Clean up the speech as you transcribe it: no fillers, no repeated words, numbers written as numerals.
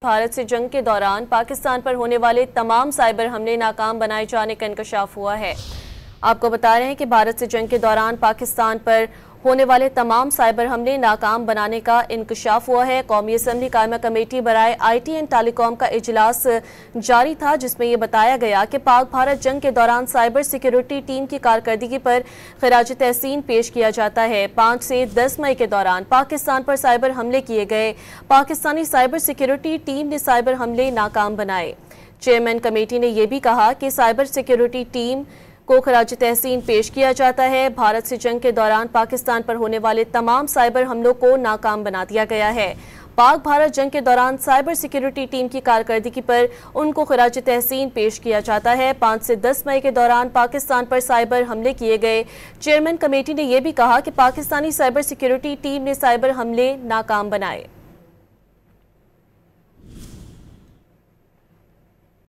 भारत से जंग के दौरान पाकिस्तान पर होने वाले तमाम साइबर हमले नाकाम बनाए जाने का इंकशाफ हुआ है। आपको बता रहे हैं कि भारत से जंग के दौरान पाकिस्तान पर होने वाले तमाम साइबर हमले नाकाम बनाने का इंकशाफ हुआ है। कौमी असम्बली कायमा कमेटी बराए IT एंड टेलीकॉम का इजलास जारी था, जिसमें यह बताया गया कि पाक भारत जंग के दौरान साइबर सिक्योरिटी टीम की कारकर्दगी पर खराज तहसीन पेश किया जाता है। 5 से 10 मई के दौरान पाकिस्तान पर साइबर हमले किए गए। पाकिस्तानी साइबर सिक्योरिटी टीम ने साइबर हमले नाकाम बनाए। चेयरमैन कमेटी ने यह भी कहा कि साइबर सिक्योरिटी टीम को खराज तहसीन पेश किया जाता है। भारत से जंग के दौरान पाकिस्तान पर होने वाले तमाम साइबर हमलों को नाकाम बना दिया गया है। पाक भारत जंग के दौरान साइबर सिक्योरिटी टीम की कारकर्दगी पर उनको खराज तहसीन पेश किया जाता है। 5 से 10 मई के दौरान पाकिस्तान पर साइबर हमले किए गए। चेयरमैन कमेटी ने यह भी कहा कि पाकिस्तानी साइबर सिक्योरिटी टीम ने साइबर हमले नाकाम बनाए।